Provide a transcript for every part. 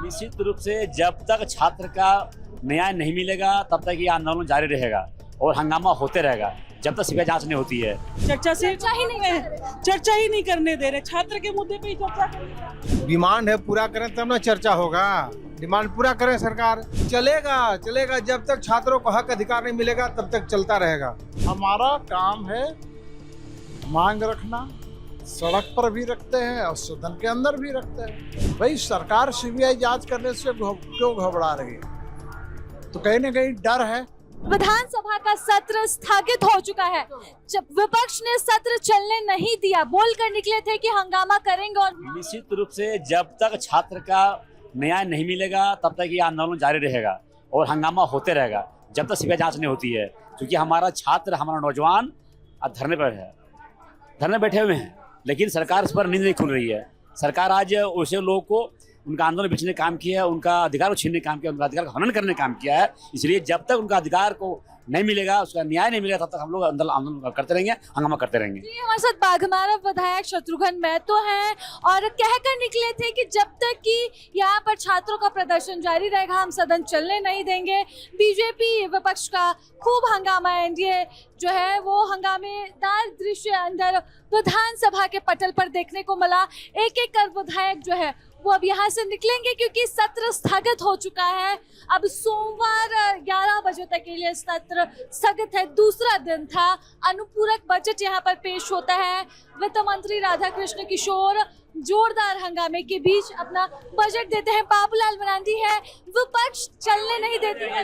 निश्चित रूप से जब तक छात्र का न्याय नहीं मिलेगा तब तक ये आंदोलन जारी रहेगा और हंगामा होते रहेगा जब तक सीबीआई जांच नहीं होती है। चर्चा ही नहीं करने दे रहे। छात्र के मुद्दे पे ही चर्चा करेंगे। डिमांड है, पूरा करें तब ना चर्चा होगा। डिमांड पूरा करें सरकार। चलेगा जब तक छात्रों को हक अधिकार नहीं मिलेगा तब तक चलता रहेगा। हमारा काम है मांग रखना, सड़क पर भी रखते हैं और सदन के अंदर भी रखते हैं। भाई सरकार सीबीआई जांच करने से क्यों घबरा रही है? तो कहीं ना कहीं डर है। विधानसभा का सत्र स्थगित हो चुका है। जब विपक्ष ने सत्र चलने नहीं दिया, बोलकर निकले थे कि हंगामा करेंगे और निश्चित रूप से जब तक छात्र का न्याय नहीं मिलेगा तब तक ये आंदोलन जारी रहेगा और हंगामा होते रहेगा जब तक सीबीआई जांच नहीं होती है। क्योंकि हमारा छात्र, हमारा नौजवान आज धरने पर है, धरने बैठे हुए हैं, लेकिन सरकार इस पर नींद नहीं खुल रही है। सरकार आज ऐसे लोगों को उनका आंदोलन बिछने काम किया है, उनका अधिकार को छीनने काम किया, उनका अधिकार का हनन करने काम किया है। इसलिए जब तक उनका अधिकार को नहीं मिलेगा, उसका न्याय नहीं मिलेगा, तब तक हम लोग आंदोलन करते रहेंगे, हंगामा करते रहेंगे। हमारे साथ बाघमारा विधायक शत्रुघ्न महतो हैं और कहकर निकले थे कि जब तक कि यहाँ पर छात्रों का प्रदर्शन जारी रहेगा हम सदन चलने नहीं देंगे। बीजेपी विपक्ष का खूब हंगामा, एनडीए जो है वो हंगामेदार दृश्य अंदर विधानसभा के पटल पर देखने को मिला। एक एक कर विधायक जो है वो अब यहाँ से निकलेंगे क्योंकि सत्र स्थगित हो चुका है। अब सोमवार 11 बजे तक के लिए सत्र स्थगित है। दूसरा दिन था। अनुपूरक बजट यहाँ पर पेश होता है। वित्त मंत्री राधाकृष्ण किशोर जोरदार हंगामे के बीच अपना बजट देते हैं। बाबूलाल मरांडी है, विपक्ष चलने नहीं देती है।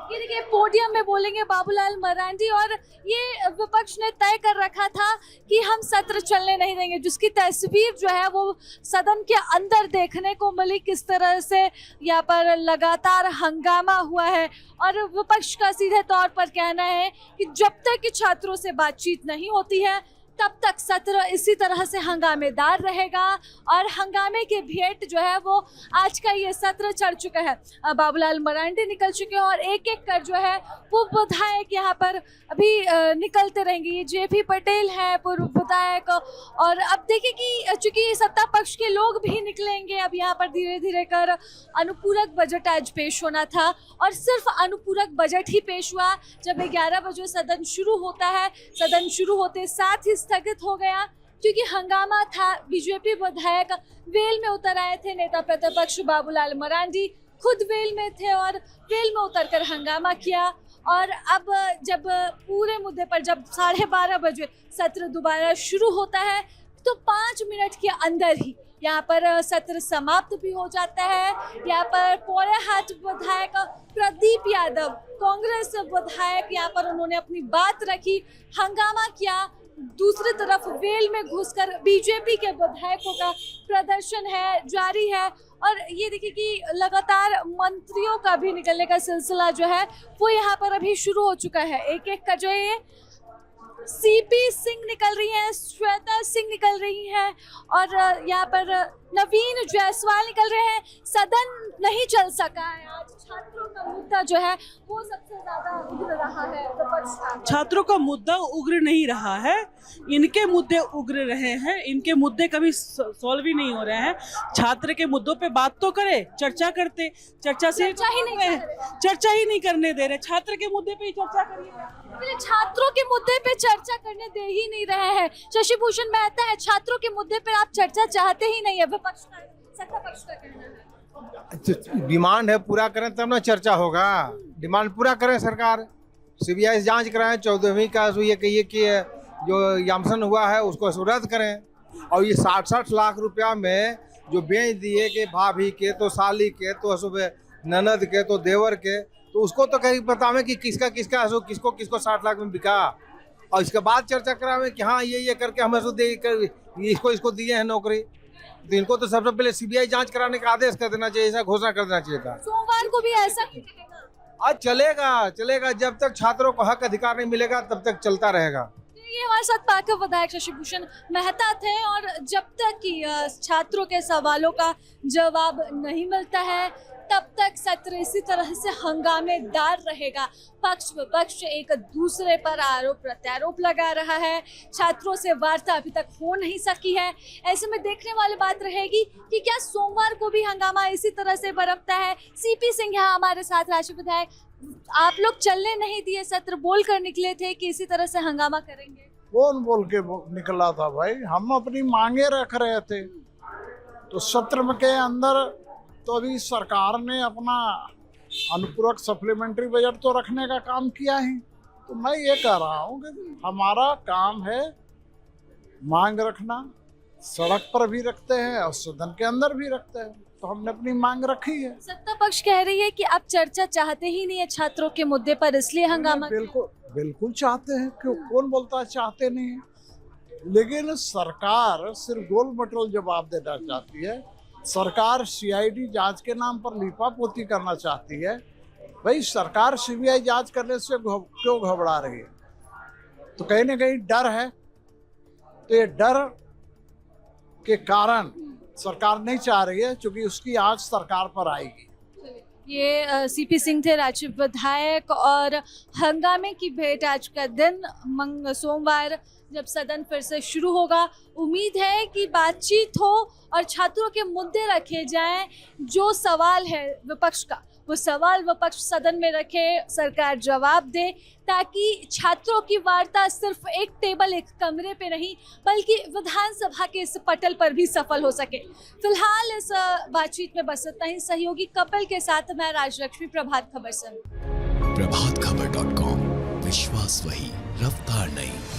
ये देखिए पोडियम में बोलेंगे बाबूलाल मरांडी और ये विपक्ष ने तय कर रखा था कि हम सत्र चलने नहीं देंगे, जिसकी तस्वीर जो है वो सदन के अंदर देखने को मिली। किस तरह से यहाँ पर लगातार हंगामा हुआ है और विपक्ष का सीधे तौर पर कहना है कि जब तक कि छात्रों से बातचीत नहीं होती है तब तक सत्र इसी तरह से हंगामेदार रहेगा और हंगामे के भेंट जो है वो आज का ये सत्र चढ़ चुका है। बाबूलाल मरांडी निकल चुके हैं और एक एक कर जो है वो विधायक यहाँ पर अभी निकलते रहेंगे। ये जेपी पटेल है पूर्व विधायक और अब देखिए कि चूंकि सत्ता पक्ष के लोग भी निकलेंगे अब यहाँ पर धीरे धीरे कर। अनुपूरक बजट आज पेश होना था और सिर्फ अनुपूरक बजट ही पेश हुआ जब 11 बजे सदन शुरू होता है। सदन शुरू होते साथ ही स्थगित हो गया क्योंकि हंगामा था। बीजेपी विधायक वेल में उतर आए थे। नेता प्रतिपक्ष बाबूलाल मरांडी खुद वेल में थे और वेल में उतरकर हंगामा किया। और अब जब पूरे मुद्दे पर जब 12:30 बजे सत्र दोबारा शुरू होता है तो 5 मिनट के अंदर ही यहाँ पर सत्र समाप्त भी हो जाता है। यहाँ पर पोड़ैहाट विधायक प्रदीप यादव, कांग्रेस विधायक, यहाँ पर उन्होंने अपनी बात रखी, हंगामा किया। दूसरी तरफ वेल में घुसकर बीजेपी के विधायकों का प्रदर्शन है जारी है और ये देखिए कि लगातार मंत्रियों का भी निकलने का सिलसिला जो है वो यहाँ पर अभी शुरू हो चुका है। एक एक का जो है सीपी सिंह निकल रही हैं, श्वेता सिंह निकल रही हैं और यहाँ पर नवीन जायसवाल निकल रहे हैं। सदन नहीं चल सका है आज। छात्रों का मुद्दा जो है वो सबसे ज्यादा उग्र रहा है। छात्रों का मुद्दा उग्र नहीं रहा है, इनके मुद्दे उग्र रहे हैं। इनके मुद्दे कभी सॉल्व ही नहीं हो रहे हैं। छात्र के मुद्दों पे बात तो करे, चर्चा करते, चर्चा ही नहीं करने दे रहे। छात्र के मुद्दे पे ही चर्चा करिए। छात्रों के मुद्दे पे चर्चा करने दे ही नहीं रहे हैं। शशि भूषण मेहता है, छात्रों के मुद्दे पे आप चर्चा चाहते ही नहीं है। विपक्ष का, सत्ता पक्ष का कहना है डिमांड है, पूरा करें तब ना चर्चा होगा। डिमांड पूरा करें सरकार। सीबीआई जांच कराएं। 14वीं का ये कहिए कि जो यामसन हुआ है उसको रद्द करें और ये 60 लाख रुपया में जो बेच दिए कि भाभी के तो साली के तो सुबह ननद के तो देवर के, तो उसको तो कहीं बतावें कि किसका किसको 60 लाख में बिका और इसके बाद चर्चा करावें कि हाँ ये करके हमें इसको दिए हैं नौकरी। तो इनको तो सबसे पहले सीबीआई जांच कराने का आदेश कर देना चाहिए, ऐसा घोषणा कर देना चाहिए था। सोमवार को भी ऐसा ही आज चलेगा जब तक छात्रों को हक अधिकार नहीं मिलेगा तब तक चलता रहेगा। ये हमारे साथ पार्क विधायक शशि भूषण मेहता थे और जब तक कि छात्रों के सवालों का जवाब नहीं मिलता है तब तक सत्र इसी तरह से हंगामेदार रहेगा। पक्ष विपक्ष एक दूसरे पर आरोप प्रत्यारोप लगा रहा है। छात्रों से वार्ता अभी तक हो नहीं सकी है। ऐसे में देखने वाली बात रहेगी कि क्या सोमवार को भी हंगामा इसी तरह से बरपता है। सीपी सिंह यहाँ हमारे साथ, राशि विधायक, आप लोग चलने नहीं दिए, सत्र बोल कर निकले थे कि इसी तरह से हंगामा करेंगे। कौन बोल के निकला था भाई? हम अपनी मांगे रख रहे थे। तो सत्र के अंदर तो अभी सरकार ने अपना अनुपूरक सप्लीमेंट्री बजट तो रखने का काम किया ही। तो मैं ये कह रहा हूँ कि हमारा काम है मांग रखना, सड़क पर भी रखते हैं और सदन के अंदर भी रखते हैं। तो हमने अपनी मांग रखी है। सत्ता पक्ष कह रही है कि आप चर्चा चाहते ही नहीं है छात्रों के मुद्दे पर, इसलिए हंगामा। बिल्कुल चाहते हैं, क्यों? कौन बोलता है चाहते नहीं है? लेकिन सरकार सिर्फ गोल मटोल जवाब देना चाहती है। सरकार सीआईडी जांच के नाम पर लीपापोती करना चाहती है। भाई सरकार सीबीआई जांच करने से क्यों घबरा रही है? तो कहीं ना कहीं डर है। तो ये डर के कारण सरकार नहीं चाह रही है, क्योंकि उसकी आंच सरकार पर आएगी। ये सीपी सिंह थे, राज्य विधायक, और हंगामे की भेंट आज का दिन सोमवार जब सदन फिर से शुरू होगा, उम्मीद है कि बातचीत हो और छात्रों के मुद्दे रखे जाएं। जो सवाल है विपक्ष का, वो सवाल विपक्ष सदन में रखे, सरकार जवाब दे, ताकि छात्रों की वार्ता सिर्फ एक टेबल, एक कमरे पे नहीं, बल्कि विधानसभा के इस पटल पर भी सफल हो सके। फिलहाल इस बातचीत में बस इतना ही। सहयोगी कपिल के साथ मैं राजलक्ष्मी, प्रभात खबर से। प्रभातखबर.com, विश्वास वही, रफ्तार नहीं।